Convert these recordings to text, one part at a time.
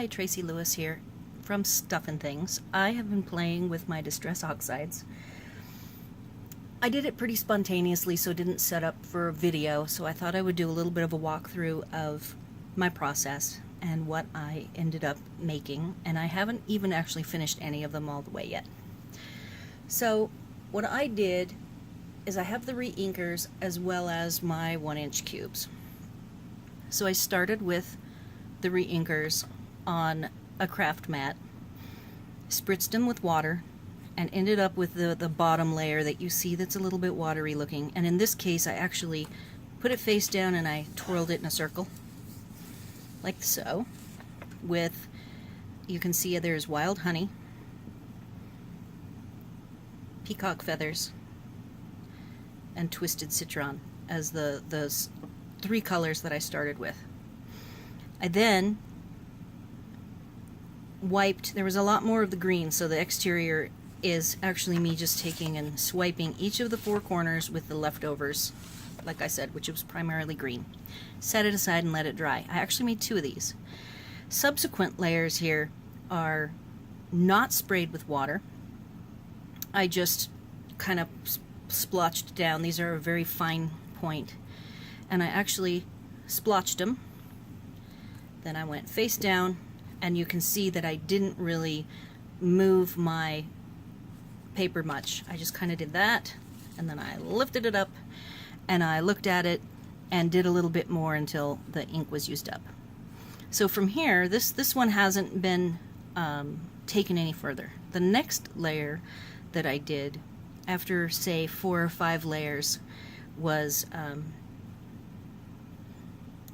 Hi, Tracy Lewis here from Stuff and Things. I have been playing with my Distress Oxides. I did it pretty spontaneously, so didn't set up for a video, so I thought I would do a little bit of a walkthrough of my process and what I ended up making, and I haven't even actually finished any of them all the way yet. So what I did is I have the re-inkers as well as my 1-inch cubes. So I started with the re-inkers on a craft mat, spritzed them with water, and ended up with the bottom layer that you see that's a little bit watery looking. And in this case I actually put it face down and I twirled it in a circle like so, with, you can see there's wild honey, peacock feathers, and twisted citron as the three colors that I started with. I then wiped, there was a lot more of the green, so the exterior is actually me just taking and swiping each of the four corners with the leftovers, like I said, which was primarily green. Set it aside and let it dry. I actually made two of these. Subsequent layers here are not sprayed with water. I just kind of splotched down. These are a very fine point. And I actually splotched them. Then I went face down, and you can see that I didn't really move my paper much. I just kind of did that, and then I lifted it up, and I looked at it and did a little bit more until the ink was used up. So from here, this one hasn't been taken any further. The next layer that I did, after say 4 or 5 layers, was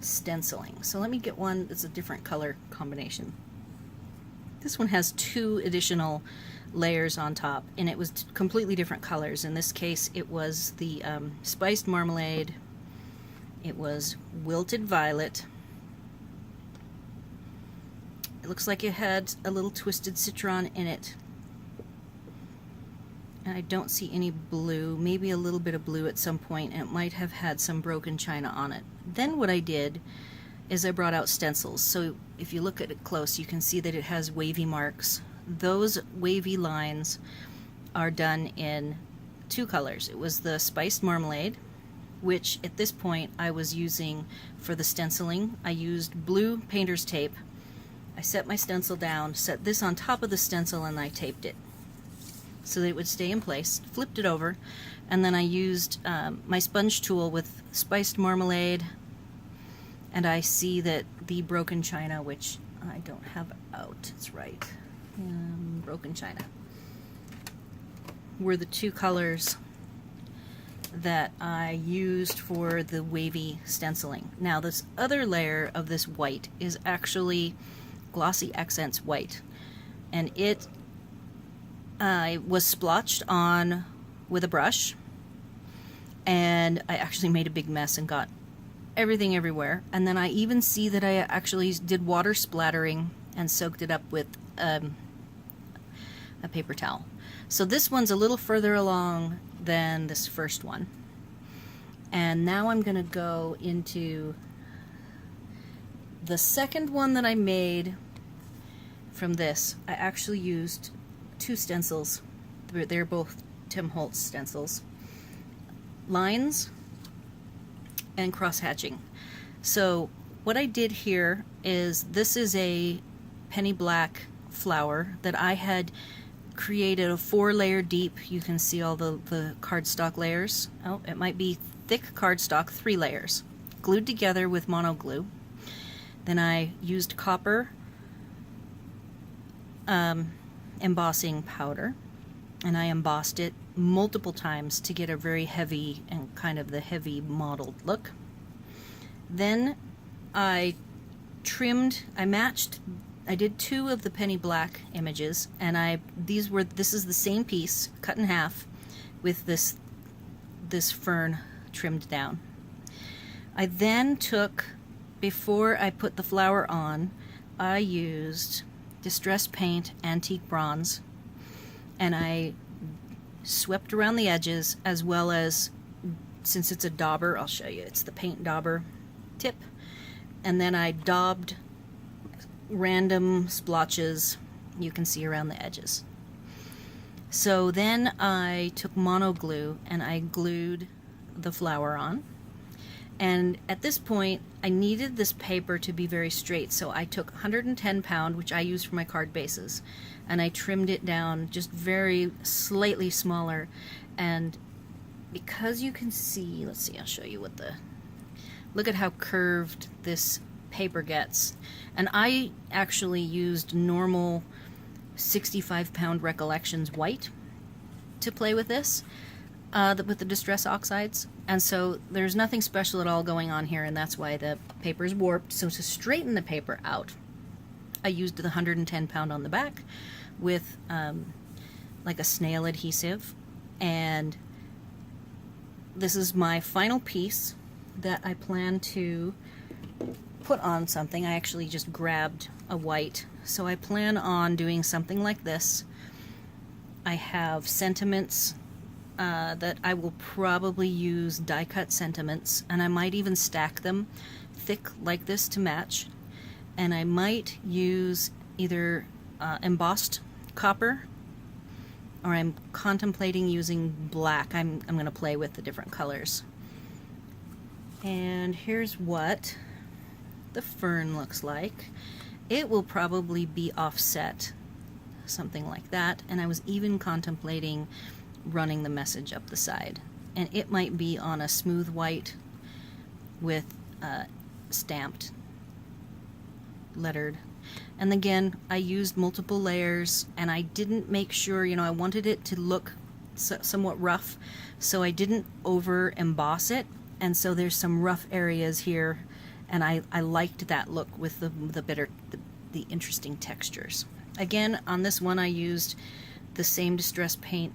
stenciling. So let me get one that's a different color combination. This one has 2 additional layers on top, and it was completely different colors. In this case it was the spiced marmalade, it was wilted violet, it looks like it had a little twisted citron in it, and I don't see any blue, maybe a little bit of blue at some point, and it might have had some broken china on it. Then what I did is I brought out stencils. So if you look at it close, you can see that it has wavy marks. Those wavy lines are done in 2 colors. It was the spiced marmalade, which at this point I was using for the stenciling. I used blue painter's tape. I set my stencil down, set this on top of the stencil, and I taped it so that it would stay in place, flipped it over, and then I used my sponge tool with spiced marmalade, and I see that the broken china, which I don't have out, it's right, broken china, were the 2 colors that I used for the wavy stenciling. Now this other layer of this white is actually Glossy Accents white, and it was splotched on with a brush, and I actually made a big mess and got everything everywhere. And then I even see that I actually did water splattering and soaked it up with a paper towel. So this one's a little further along than this first one. And now I'm going to go into the second one that I made from this. I actually used 2 stencils. They're both Tim Holtz stencils. Lines and cross-hatching. So what I did here is, this is a penny black flower that I had created a 4-layer deep. You can see all the cardstock layers. Oh, it might be thick cardstock, 3 layers, glued together with mono glue. Then I used copper embossing powder, and I embossed it multiple times to get a very heavy and kind of the heavy mottled look. Then I trimmed, I did 2 of the penny black images, and this is the same piece cut in half with this fern trimmed down. I then took, before I put the flower on, I used Distress Paint Antique Bronze, and I swept around the edges, as well as, since it's a dauber, I'll show you, it's the paint dauber tip, and then I daubed random splotches you can see around the edges. So then I took mono glue and I glued the flower on. And at this point, I needed this paper to be very straight, so I took 110 pound, which I use for my card bases, and I trimmed it down just very slightly smaller. And because you can see, let's see, I'll show you what look at how curved this paper gets. And I actually used normal 65 pound Recollections white to play with this. With the Distress Oxides, and so there's nothing special at all going on here, and that's why the paper is warped. So to straighten the paper out, I used the 110 pound on the back with like a snail adhesive, and this is my final piece that I plan to put on something. I actually just grabbed a white, so I plan on doing something like this. I have sentiments that I will probably use die cut sentiments, and I might even stack them thick like this to match, and I might use either embossed copper, or I'm contemplating using black. I'm going to play with the different colors. And here's what the fern looks like. It will probably be offset, something like that, and I was even contemplating running the message up the side, and it might be on a smooth white with stamped, lettered. And again, I used multiple layers, and I didn't make sure, I wanted it to look somewhat rough, so I didn't over emboss it, and so there's some rough areas here, and I liked that look with the interesting textures. Again, on this one I used the same distress paint,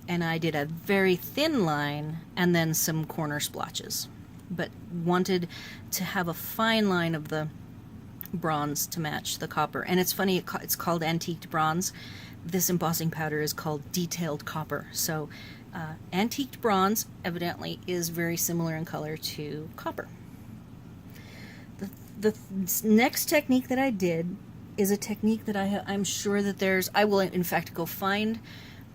and I did a very thin line and then some corner splotches, but wanted to have a fine line of the bronze to match the copper. And it's funny, it's called antiqued bronze. This embossing powder is called detailed copper. So antiqued bronze evidently is very similar in color to copper. The next technique that I did is a technique that I'm sure that I will in fact go find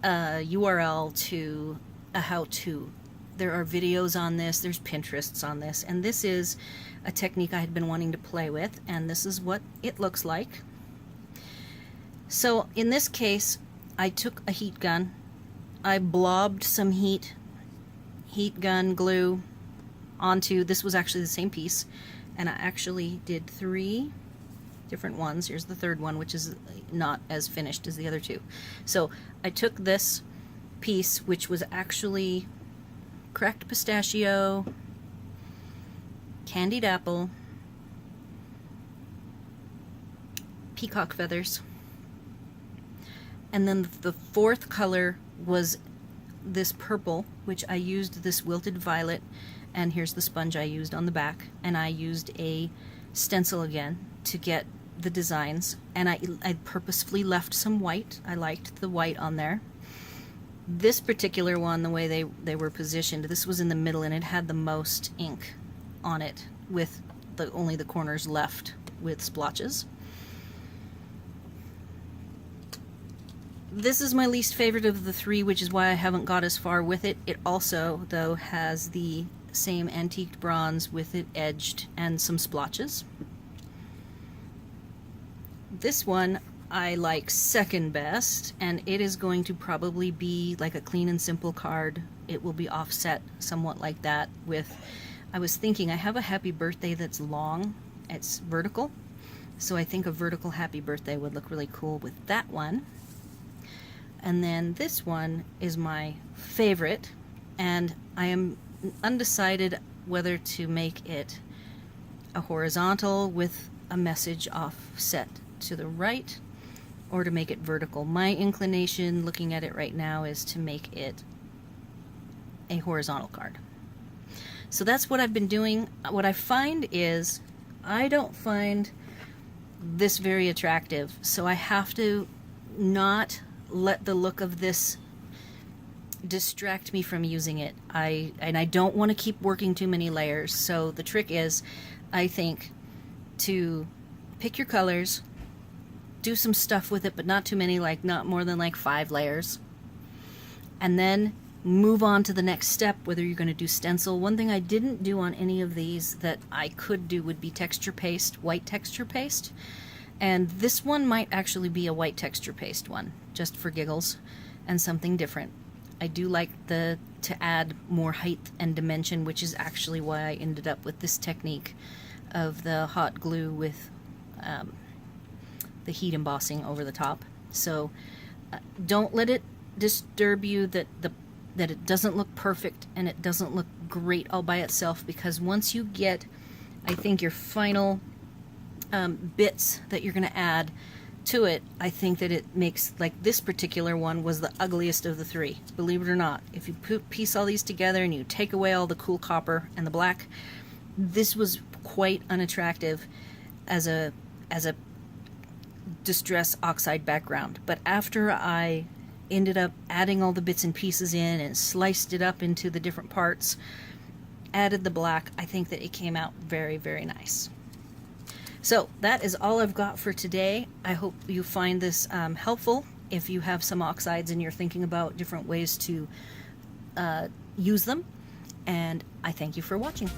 a URL to a how-to. There are videos on this, there's Pinterests on this, and this is a technique I had been wanting to play with, and this is what it looks like. So in this case, I took a heat gun, I blobbed some heat gun glue onto, this was actually the same piece, and I actually did 3 different ones. Here's the third one, which is not as finished as the other 2. So I took this piece, which was actually cracked pistachio, candied apple, peacock feathers, and then the 4th color was this purple, which I used this wilted violet, and here's the sponge I used on the back, and I used a stencil again to get the designs, and I purposefully left some white. I liked the white on there. This particular one, the way they were positioned, this was in the middle, and it had the most ink on it, with only the corners left with splotches. This is my least favorite of the 3, which is why I haven't got as far with it. It also, though, has the same antiqued bronze with it edged and some splotches. This one I like second best, and it is going to probably be like a clean and simple card. It will be offset somewhat like that with, I was thinking I have a happy birthday that's long, it's vertical, so I think a vertical happy birthday would look really cool with that one. And then this one is my favorite, and I am undecided whether to make it a horizontal with a message offset to the right, or to make it vertical. My inclination, looking at it right now, is to make it a horizontal card. So that's what I've been doing. What I find is I don't find this very attractive, so I have to not let the look of this distract me from using it. And I don't want to keep working too many layers, so the trick is, I think, to pick your colors, do some stuff with it, but not too many, like not more than like 5 layers. And then move on to the next step, whether you're going to do stencil. One thing I didn't do on any of these that I could do would be texture paste, white texture paste. And this one might actually be a white texture paste one, just for giggles and something different. I do like to add more height and dimension, which is actually why I ended up with this technique of the hot glue with the heat embossing over the top. So don't let it disturb you that it doesn't look perfect and it doesn't look great all by itself, because once you get, I think, your final bits that you're going to add to it, I think that it makes, like this particular one was the ugliest of the 3, believe it or not. If you piece all these together and you take away all the cool copper and the black, this was quite unattractive as a distress oxide background. But after I ended up adding all the bits and pieces in and sliced it up into the different parts, added the black, I think that it came out very, very nice. So that is all I've got for today. I hope you find this helpful if you have some oxides and you're thinking about different ways to use them. And I thank you for watching.